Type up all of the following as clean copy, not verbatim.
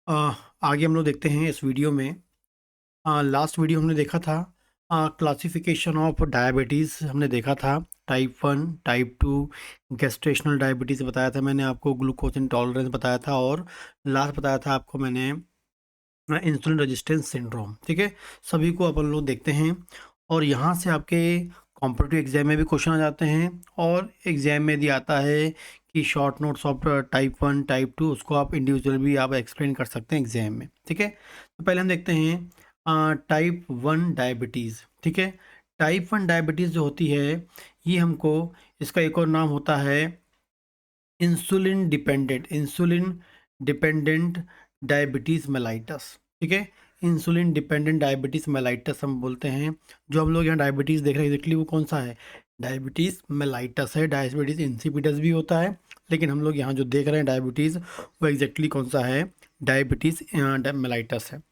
अ, आगे हम लोग देखते हैं इस वीडियो में। लास्ट वीडियो हमने देखा था क्लासिफिकेशन ऑफ डायबिटीज़ हमने देखा था। टाइप 1, टाइप 2, गेस्टेशनल डायबिटीज़ बताया था मैंने आपको, ग्लूकोज इंटॉलरेंस बताया था और लास्ट बताया था आपको मैंने इंसुलिन रेजिस्टेंस सिंड्रोम। ठीक है, सभी को अपन लोग देखते हैं और यहाँ से आपके कॉम्पिटिटिव एग्जाम में भी क्वेश्चन आ जाते हैं और एग्जाम में भी आता है कि short notes of type 1, type 2 उसको आप इंडिविजुअल भी आप एक्सप्लेन कर सकते हैं एग्जाम में। ठीक है, तो पहले हम देखते हैं टाइप 1 डायबिटीज़। ठीक है, टाइप 1 डायबिटीज़ जो होती है ये हमको, इसका एक और नाम होता है इंसुलिन डिपेंडेंट डायबिटीज़ मेलाइटस। ठीक है, इंसुलिन डिपेंडेंट डायबिटीज़ मेलाइटस हम बोलते हैं। जो हम लोग यहाँ डायबिटीज़ देख रहे हैं एग्जैक्टली वो कौन सा है, डायबिटीज़ मेलाइटस है। डायबिटीज़ इंसिपिडस भी होता है, लेकिन हम लोग यहाँ जो देख रहे हैं डायबिटीज़ वो एग्जैक्टली कौन सा है, डायबिटीज़ मेलाइटस है।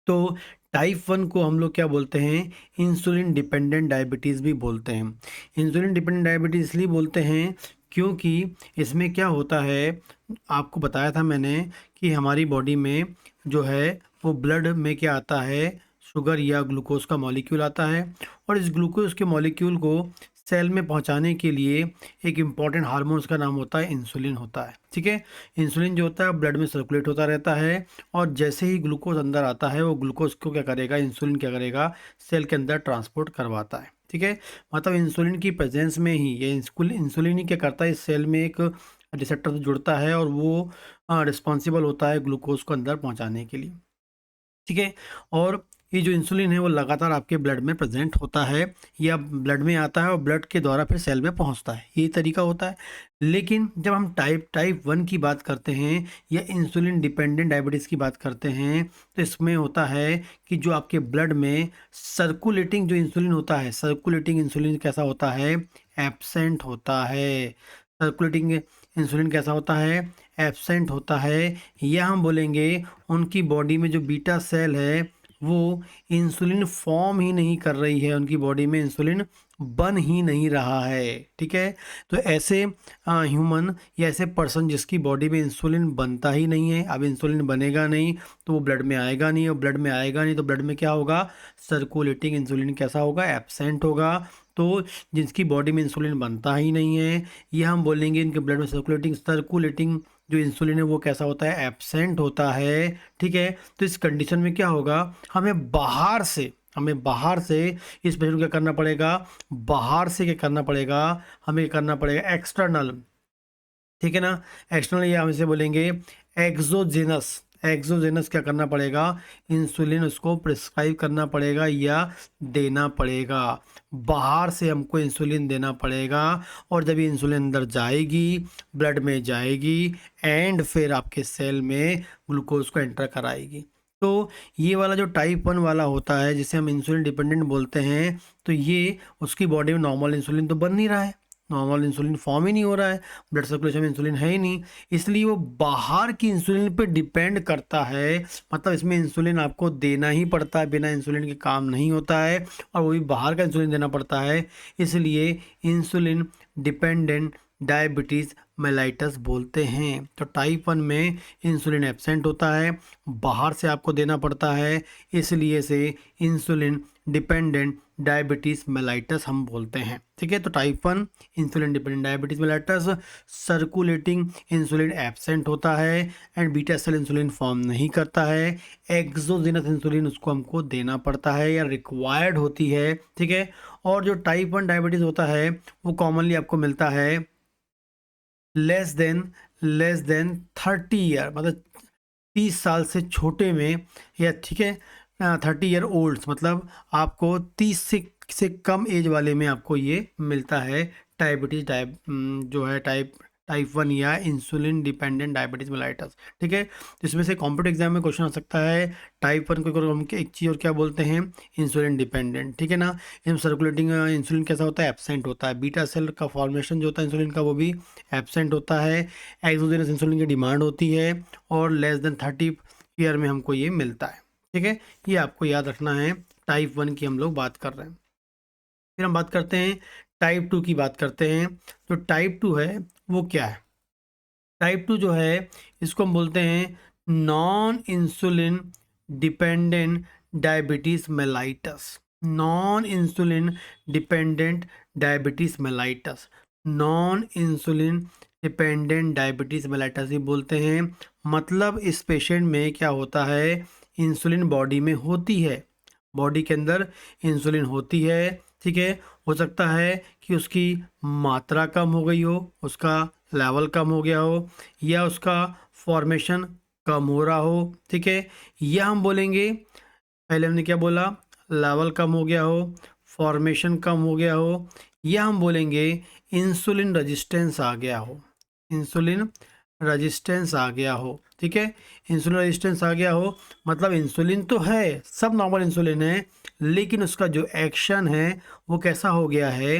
तो टाइप 1 को हम लोग क्या बोलते हैं, इंसुलिन डिपेंडेंट डायबिटीज़ भी बोलते हैं। इंसुलिन डिपेंडेंट डायबिटीज़ इसलिए बोलते हैं क्योंकि इसमें क्या होता है, आपको बताया था मैंने कि हमारी बॉडी में जो है वो ब्लड में क्या आता है, शुगर या ग्लूकोज का मॉलिक्यूल आता है और इस ग्लूकोज के मॉलिक्यूल को सेल में पहुंचाने के लिए एक इम्पॉर्टेंट हार्मोन का नाम होता है इंसुलिन होता है। ठीक है, इंसुलिन जो होता है ब्लड में सर्कुलेट होता रहता है और जैसे ही ग्लूकोज अंदर आता है वो ग्लूकोज को क्या करेगा, इंसुलिन क्या करेगा, सेल के अंदर ट्रांसपोर्ट करवाता है। ठीक है, मतलब इंसुलिन की प्रेजेंस में ही ये इंसुलिन ही क्या करता है, इस सेल में एक रिसेप्टर से जुड़ता है और वो रिस्पॉन्सिबल होता है ग्लूकोज को अंदर पहुंचाने के लिए। ठीक है, और ये जो इंसुलिन है वो लगातार आपके ब्लड में प्रेजेंट होता है या ब्लड में आता है और ब्लड के द्वारा फिर सेल में पहुंचता है, यही तरीका होता है। लेकिन जब हम टाइप 1 की बात करते हैं या इंसुलिन डिपेंडेंट डायबिटीज़ की बात करते हैं तो इसमें होता है कि जो आपके ब्लड में सर्कुलेटिंग जो इंसुलिन होता है, सर्कुलेटिंग इंसुलिन कैसा होता है, एब्सेंट होता है। सर्कुलेटिंग इंसुलिन कैसा होता है, एब्सेंट होता है, या हम बोलेंगे उनकी बॉडी में जो बीटा सेल है वो इंसुलिन फॉर्म ही नहीं कर रही है, उनकी बॉडी में इंसुलिन बन ही नहीं रहा है। ठीक है, तो ऐसे ह्यूमन या ऐसे पर्सन जिसकी बॉडी में इंसुलिन बनता ही नहीं है, अब इंसुलिन बनेगा नहीं तो वो ब्लड में आएगा नहीं और ब्लड में आएगा नहीं तो ब्लड में क्या होगा, सर्कुलेटिंग इंसुलिन कैसा होगा, एब्सेंट होगा। तो जिसकी बॉडी में इंसुलिन बनता ही नहीं है, ये हम बोलेंगे इनके ब्लड में सर्कुलेटिंग जो इंसुलिन है वो कैसा होता है, एब्सेंट होता है। ठीक है, तो इस कंडीशन में क्या होगा, हमें बाहर से इस पेशेंट को क्या करना पड़ेगा, बाहर से क्या करना पड़ेगा, हमें करना पड़ेगा एक्सटर्नल। ठीक है ना, एक्सटर्नल या हम इसे बोलेंगे एक्सोजेनस। एक्सोजेनस क्या करना पड़ेगा, इंसुलिन उसको प्रिस्क्राइब करना पड़ेगा या देना पड़ेगा। बाहर से हमको इंसुलिन देना पड़ेगा और जब ये इंसुलिन अंदर जाएगी, ब्लड में जाएगी एंड फिर आपके सेल में ग्लूकोज को एंटर कराएगी। तो ये वाला जो टाइप 1 वाला होता है जिसे हम इंसुलिन डिपेंडेंट बोलते हैं, तो ये उसकी बॉडी में नॉर्मल इंसुलिन तो बन नहीं रहा है, नॉर्मल इंसुलिन फॉर्म ही नहीं हो रहा है, ब्लड सर्कुलेशन में इंसुलिन है ही नहीं, इसलिए वो बाहर की इंसुलिन पे डिपेंड करता है। मतलब इसमें इंसुलिन आपको देना ही पड़ता है, बिना इंसुलिन के काम नहीं होता है और वो भी बाहर का इंसुलिन देना पड़ता है, इसलिए इंसुलिन डिपेंडेंट डायबिटीज़ मेलाइटस बोलते हैं। तो टाइप 1 में इंसुलिन एब्सेंट होता है, बाहर से आपको देना पड़ता है, इसलिए से इंसुलिन डिपेंडेंट डायबिटीज़ मेलाइटस हम बोलते हैं। ठीक है, तो type 1 insulin dependent diabetes mellitus, circulating insulin absent होता है and beta cell insulin form नहीं करता है, एक्सोजेनस इंसुलिन उसको हमको देना पड़ता है या रिक्वायर्ड होती है। ठीक है, और जो टाइप 1 डायबिटीज़ होता है वो कॉमनली आपको मिलता है लेस देन 30 ईयर, मतलब 30 साल से छोटे में, या ठीक है 30 ईयर ओल्ड्स, मतलब आपको 30 से कम एज वाले में आपको ये मिलता है डायबिटीज जो है टाइप 1 या इंसुलिन डिपेंडेंट डायबिटीज मेलाइटस। ठीक है, तो इसमें से कॉम्पिटिटिव एग्जाम में क्वेश्चन आ सकता है टाइप 1 को हम एक चीज़ और क्या बोलते हैं, इंसुलिन डिपेंडेंट। ठीक है ना, इसमें सर्कुलेटिंग इंसुलिन कैसा होता है, एब्सेंट होता है, बीटा सेल का फॉर्मेशन जो होता है इंसुलिन का वो भी एब्सेंट होता है, एक्सोजेनस इंसुलिन की डिमांड होती है और लेस देन 30 ईयर में हमको ये मिलता है। ठीक है, ये आपको याद रखना है, टाइप 1 की हम लोग बात कर रहे हैं। फिर हम बात करते हैं टाइप 2 की बात करते हैं। तो टाइप 2 है वो क्या है, टाइप 2 जो है इसको हम बोलते हैं non insulin dependent diabetes mellitus, non insulin dependent diabetes mellitus, non insulin dependent diabetes mellitus ही बोलते हैं। मतलब इस पेशेंट में क्या होता है, इंसुलिन बॉडी में होती है, बॉडी के अंदर इंसुलिन होती है, ठीक है। हो सकता है कि उसकी मात्रा कम हो गई हो, उसका लेवल कम हो गया हो, या उसका फॉर्मेशन कम हो रहा हो, ठीक है। या हम बोलेंगे, पहले हमने क्या बोला, लेवल कम हो गया हो, फॉर्मेशन कम हो गया हो, या हम बोलेंगे इंसुलिन रेजिस्टेंस आ गया हो, इंसुलिन रेजिस्टेंस आ गया हो, ठीक है। इंसुलिन रेजिस्टेंस आ गया हो मतलब इंसुलिन तो है, सब नॉर्मल इंसुलिन है, लेकिन उसका जो एक्शन है वो कैसा हो गया है,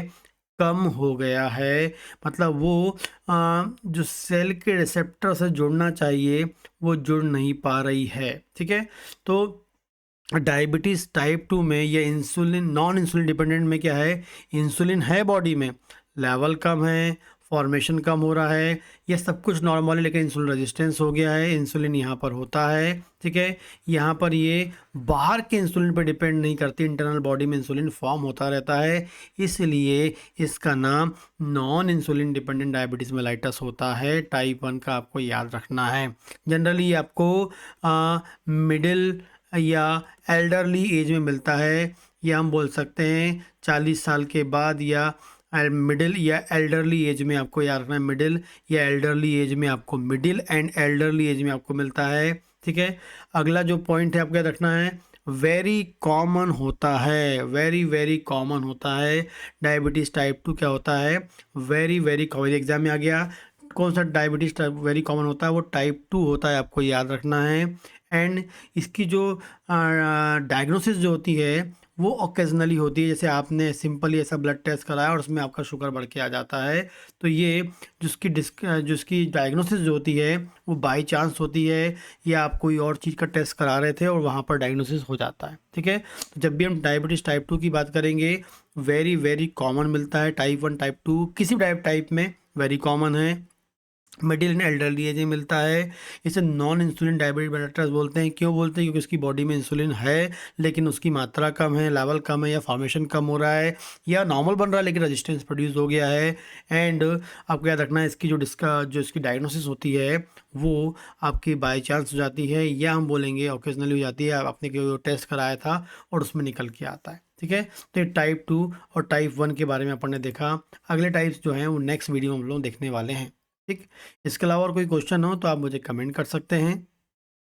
कम हो गया है। मतलब वो जो सेल के रिसेप्टर से जुड़ना चाहिए वो जुड़ नहीं पा रही है, ठीक है। तो डायबिटीज़ टाइप 2 में या इंसुलिन नॉन इंसुलिन डिपेंडेंट में क्या है, इंसुलिन है बॉडी में, लेवल कम है, फॉर्मेशन कम हो रहा है, ये सब कुछ नॉर्मल है, लेकिन इंसुलिन रेजिस्टेंस हो गया है, इंसुलिन यहाँ पर होता है, ठीक है। यहाँ पर ये बाहर के इंसुलिन पर डिपेंड नहीं करती, इंटरनल बॉडी में इंसुलिन फॉर्म होता रहता है, इसलिए इसका नाम non insulin dependent diabetes mellitus होता है। टाइप 1 का आपको याद रखना है। जनरली आपको मिडिल या एल्डरली एज में मिलता है, या हम बोल सकते हैं 40 साल के बाद, या मिडिल या एल्डरली एज में आपको याद रखना है, मिडिल या एल्डरली एज में आपको, मिडिल एंड एल्डरली एज में आपको मिलता है, ठीक है। अगला जो पॉइंट है आपको याद रखना है, वेरी कॉमन होता है, वेरी वेरी कॉमन होता है। डायबिटीज़ टाइप 2 क्या होता है, वेरी वेरी कॉमन, एग्जाम में आ गया कौन सा डायबिटीज़ टाइप वेरी कॉमन होता है, वो टाइप 2 होता है, आपको याद रखना है। एंड इसकी जो डायग्नोसिस जो होती है वो ओकेजनली होती है, जैसे आपने सिंपली ऐसा ब्लड टेस्ट कराया और उसमें आपका शुगर बढ़ के आ जाता है, तो ये जिसकी डायग्नोसिस जो होती है वो बाय चांस होती है, या आप कोई और चीज़ का टेस्ट करा रहे थे और वहाँ पर डायग्नोसिस हो जाता है, ठीक है। तो जब भी हम डायबिटीज़ टाइप 2 की बात करेंगे, वेरी वेरी कॉमन मिलता है, टाइप 1 टाइप 2 किसी टाइप में वेरी कॉमन है, मिडिल एंड एल्डरली एज में मिलता है। इसे नॉन इंसुलिन डायबिटीज मेलाइटस बोलते हैं। क्यों बोलते हैं, क्योंकि उसकी बॉडी में इंसुलिन है लेकिन उसकी मात्रा कम है, लेवल कम है, या फॉर्मेशन कम हो रहा है, या नॉर्मल बन रहा है लेकिन रेजिस्टेंस प्रोड्यूस हो गया है। एंड आपको याद रखना है, इसकी जो इसकी डायग्नोसिस होती है वो आपकी बाई चांस हो जाती है, या हम बोलेंगे ओकेजनली हो जाती है, आपने कोई टेस्ट कराया था और उसमें निकल के आता है, ठीक है। तो ये टाइप 2 और टाइप 1 के बारे में अपन ने देखा। अगले टाइप्स जो हैं वो नेक्स्ट वीडियो में हम लोग देखने वाले हैं, ठीक। इसके अलावा और कोई क्वेश्चन हो तो आप मुझे कमेंट कर सकते हैं।